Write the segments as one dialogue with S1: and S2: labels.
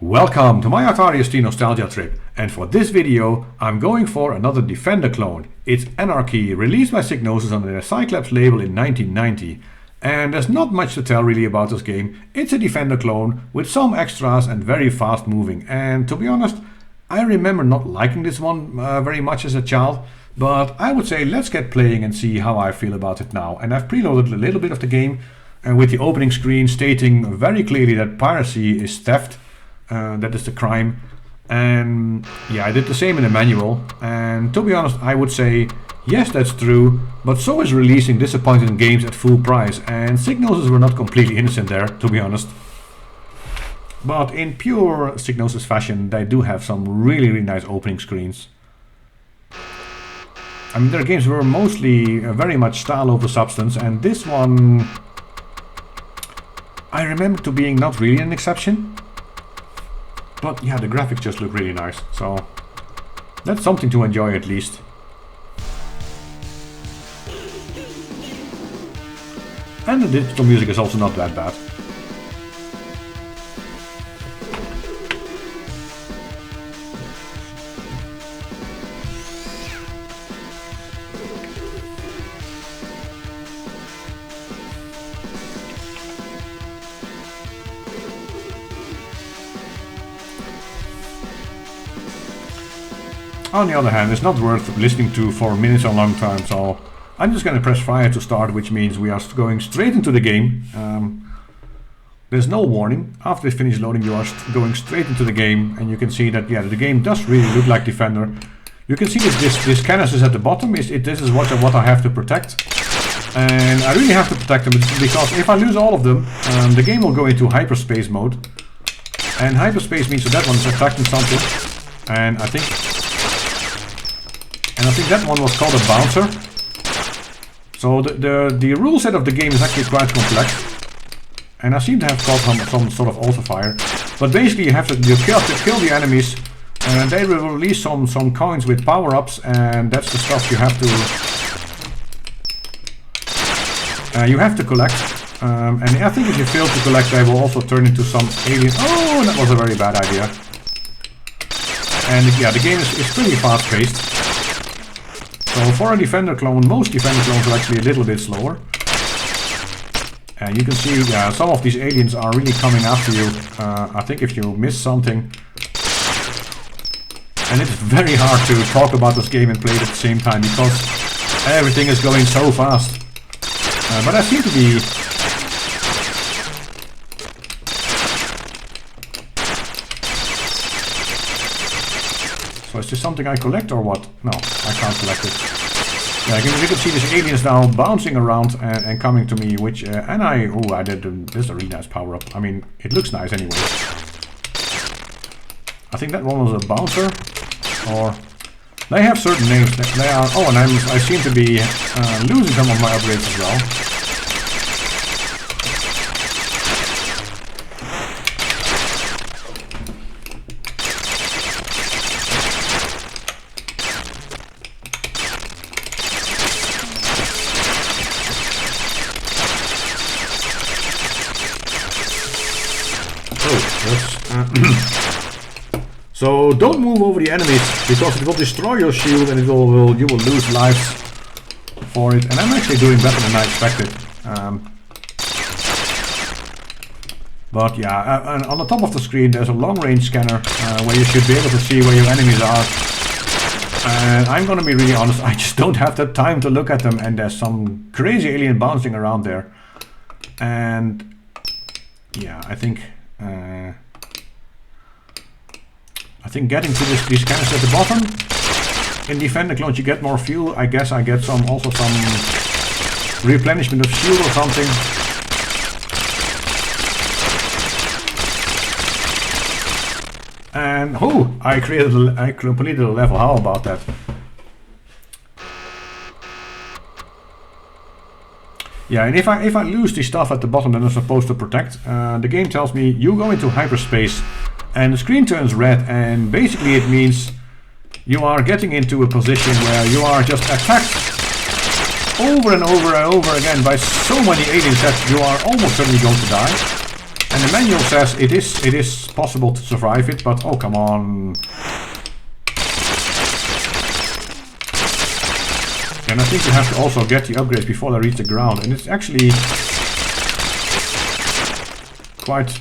S1: Welcome to my Atari ST nostalgia trip, and for this video I'm going for another Defender clone. It's Anarchy, released by Psygnosis under the Cyclops label in 1990. And there's not much to tell really about this game. It's a Defender clone with some extras and very fast moving. And to be honest, I remember not liking this one very much as a child. But I would say let's get playing and see how I feel about it now. And I've preloaded a little bit of the game with the opening screen stating very clearly that piracy is theft. That is the crime. And yeah, I did the same in the manual. And to be honest, I would say yes, that's true, but so is releasing disappointing games at full price. And Psygnosis were not completely innocent there, to be honest. But in pure Psygnosis fashion, they do have some really nice opening screens. I mean, their games were mostly very much style over substance, and this one I remember to being not really an exception. But yeah, the graphics just look really nice, so that's something to enjoy at least. And the digital music is also not that bad. On the other hand, it's not worth listening to for minutes or a long time, so I'm just going to press fire to start, which means we are going straight into the game. There's no warning. After they finish loading, you are going straight into the game, and you can see that, yeah, the game does really look like Defender. You can see that this canvas at the bottom. This is what I have to protect. And I really have to protect them, because if I lose all of them, the game will go into hyperspace mode. And hyperspace means that one is attacking something. And I think that one was called a bouncer. So the rule set of the game is actually quite complex. And I seem to have caught some sort of auto fire. But basically you have to kill the enemies, and they will release some coins with power-ups, and that's the stuff you have to collect. And I think if you fail to collect, they will also turn into some alien. Oh, that was a very bad idea. And yeah, the game is pretty fast-paced. So for a Defender clone, most Defender clones are actually a little bit slower. And you can see, yeah, some of these aliens are really coming after you. I think if you miss something. And it's very hard to talk about this game and play it at the same time, because everything is going so fast. But I seem to be... So is this something I collect or what? No, I can't collect it. Yeah, you can see these aliens now bouncing around and coming to me, which... I did... This is a really nice power-up. I mean, it looks nice anyway. I think that one was a bouncer. Or... They have certain names. They are... Oh, and I seem to be losing some of my upgrades as well. So don't move over the enemies, because it will destroy your shield and you will lose lives for it. And I'm actually doing better than I expected. But yeah, and on the top of the screen there's a long range scanner where you should be able to see where your enemies are. And I'm gonna be really honest, I just don't have the time to look at them, and there's some crazy alien bouncing around there. And yeah, I think getting to these cannons at the bottom, in Defender clones you get more fuel. I guess I get also some replenishment of shield or something. And oh, I completed a level. How about that? Yeah, and if I lose the stuff at the bottom that I'm supposed to protect, the game tells me you go into hyperspace. And the screen turns red, and basically it means you are getting into a position where you are just attacked over and over and over again by so many aliens that you are almost certainly going to die. And And the manual says it is possible to survive it, but oh come on. And I think you have to also get the upgrades before they reach the ground, and it's actually quite...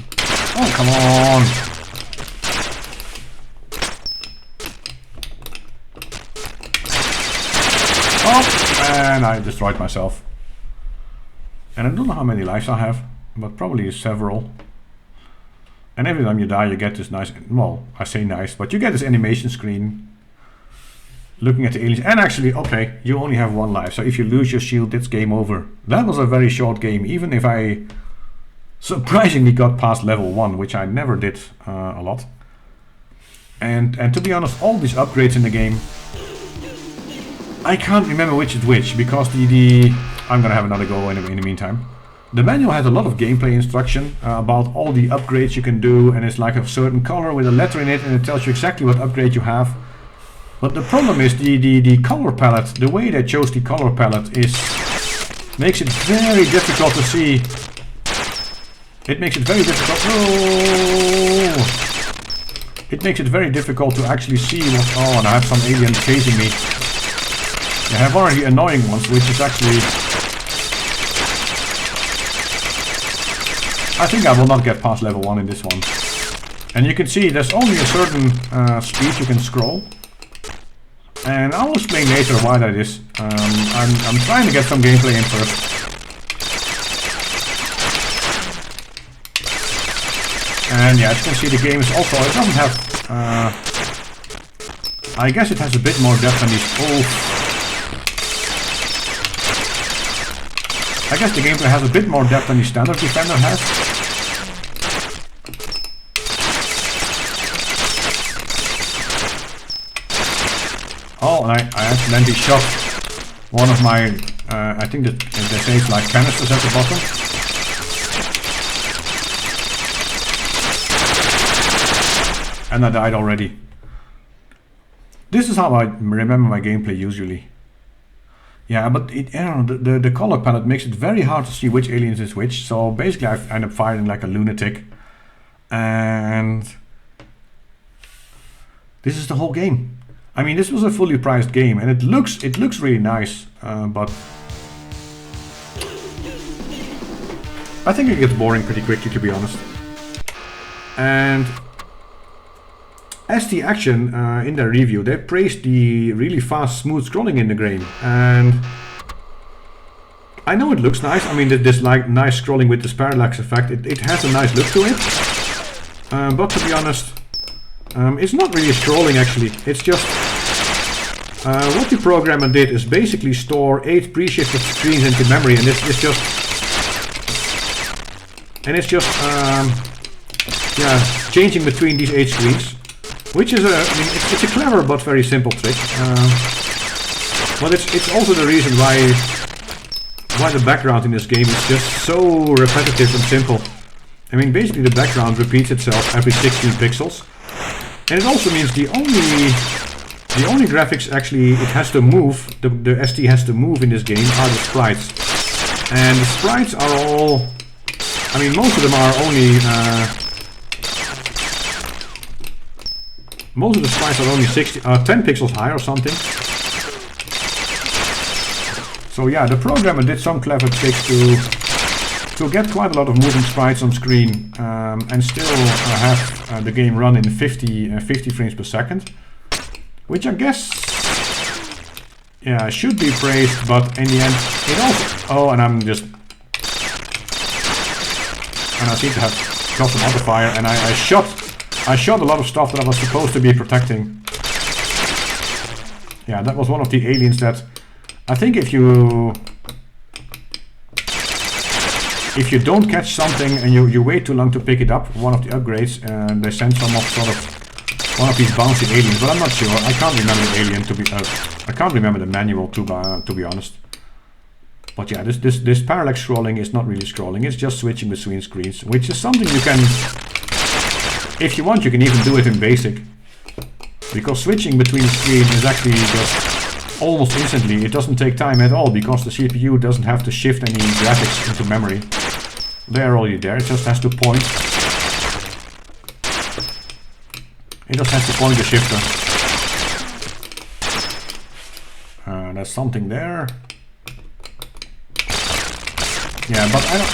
S1: Oh come on! Oh! And I destroyed myself. And I don't know how many lives I have, but probably several. And every time you die you get this nice... Well, I say nice, but you get this animation screen looking at the aliens. And actually, okay, you only have one life, so if you lose your shield, it's game over. That was a very short game, even if I surprisingly got past level 1, which I never did a lot. And to be honest, all these upgrades in the game, I can't remember which is which, because I'm gonna have another go in the meantime. The manual has a lot of gameplay instruction about all the upgrades you can do, and it's like a certain color with a letter in it, and it tells you exactly what upgrade you have. But the problem is the color palette, the way they chose the color palette makes it very difficult to see. It makes it very difficult. No! It makes it very difficult to actually see what... Oh, and I have some alien chasing me. I have already annoying ones, which is actually... I think I will not get past level 1 in this one. And you can see there's only a certain speed you can scroll. And I'll explain later why that is. I'm trying to get some gameplay in first. And yeah, as you can see, the game is also... It doesn't have... I guess it has a bit more depth than these... Oh. I guess the gameplay has a bit more depth than the standard Defender has. Oh, and I accidentally shot one of my, I think that they say it's like canisters at the bottom. And I died already. This is how I remember my gameplay usually. Yeah, but I don't know, the color palette makes it very hard to see which aliens is which. So basically I end up firing like a lunatic. And this is the whole game. I mean, this was a fully priced game, and it looks really nice, but I think it gets boring pretty quickly, to be honest. And ST Action, in their review, they praised the really fast, smooth scrolling in the game, and I know it looks nice. I mean, this like nice scrolling with this parallax effect, it has a nice look to it, but to be honest, it's not really scrolling actually. It's just what the programmer did is basically store 8 pre-shifted screens into memory, and it's just yeah, changing between these 8 screens, which is it's a clever but very simple trick. But it's also the reason why the background in this game is just so repetitive and simple. I mean, basically the background repeats itself every 16 pixels. And it also means the only graphics actually it has to move, the ST has to move in this game are the sprites. And the sprites are all, I mean, most of them are only, most of the sprites are only 10 pixels high or something. So yeah, the programmer did some clever tricks to get quite a lot of moving sprites on screen, and still have the game run in 50 frames per second, which I guess, yeah, should be praised, but in the end it also... Oh, and I seem to have got some auto fire, and I shot a lot of stuff that I was supposed to be protecting. Yeah, that was one of the aliens that I think if you don't catch something and you wait too long to pick it up, one of the upgrades, and they send some of sort of one of these bouncy aliens, but I'm not sure. I can't remember the alien I can't remember the manual to be honest. But yeah, this parallax scrolling is not really scrolling. It's just switching between screens, which is something you can, if you want, you can even do it in basic, because switching between screens is actually just almost instantly. It doesn't take time at all because the CPU doesn't have to shift any graphics into memory. They're already there. It just has to point. It just has to point the shifter. There's something there. Yeah, but I don't...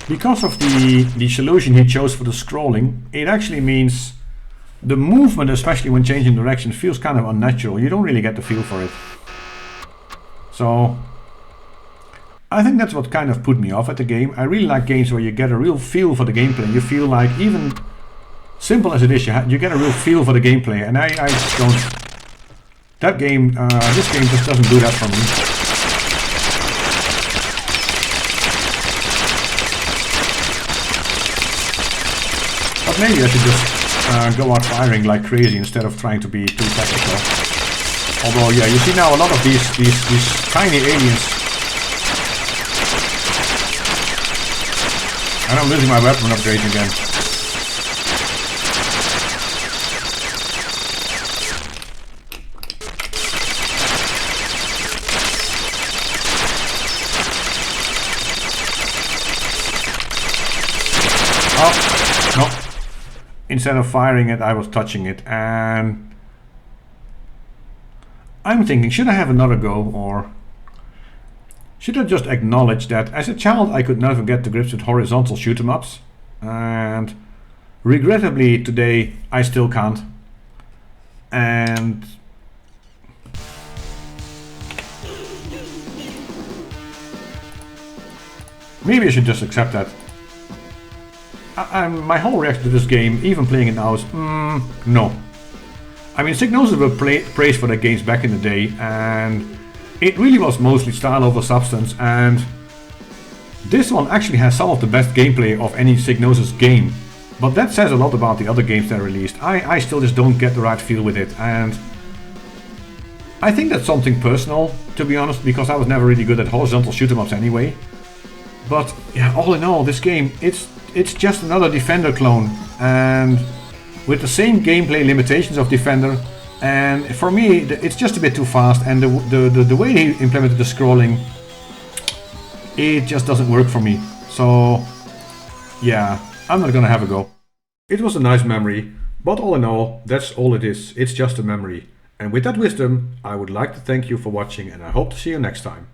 S1: Because of the solution he chose for the scrolling, it actually means the movement, especially when changing direction, feels kind of unnatural. You don't really get the feel for it. So I think that's what kind of put me off at the game. I really like games where you get a real feel for the gameplay. You feel like, even simple as it is, you get a real feel for the gameplay, and I don't... That game, this game just doesn't do that for me. But maybe I should just go out firing like crazy instead of trying to be too technical. Although, yeah, you see now a lot of these tiny aliens. And I'm losing my weapon upgrade again. Oh, no. Instead of firing it, I was touching it, and I'm thinking, should I have another go, or should I just acknowledge that as a child I could never get to grips with horizontal shoot-em-ups, and regrettably today I still can't. And maybe I should just accept that. My whole reaction to this game, even playing it now, is no. I mean, Psygnosis were praised for their games back in the day, and it really was mostly style over substance, and this one actually has some of the best gameplay of any Psygnosis game. But that says a lot about the other games they released. I still just don't get the right feel with it, and I think that's something personal, to be honest, because I was never really good at horizontal shoot-em-ups anyway. But yeah, all in all, this game, it's just another Defender clone, and with the same gameplay limitations of Defender. And for me, it's just a bit too fast, and the way they implemented the scrolling, it just doesn't work for me. So yeah, I'm not gonna have a go. It was a nice memory, but all in all, that's all it is. It's just a memory. And with that wisdom, I would like to thank you for watching, and I hope to see you next time.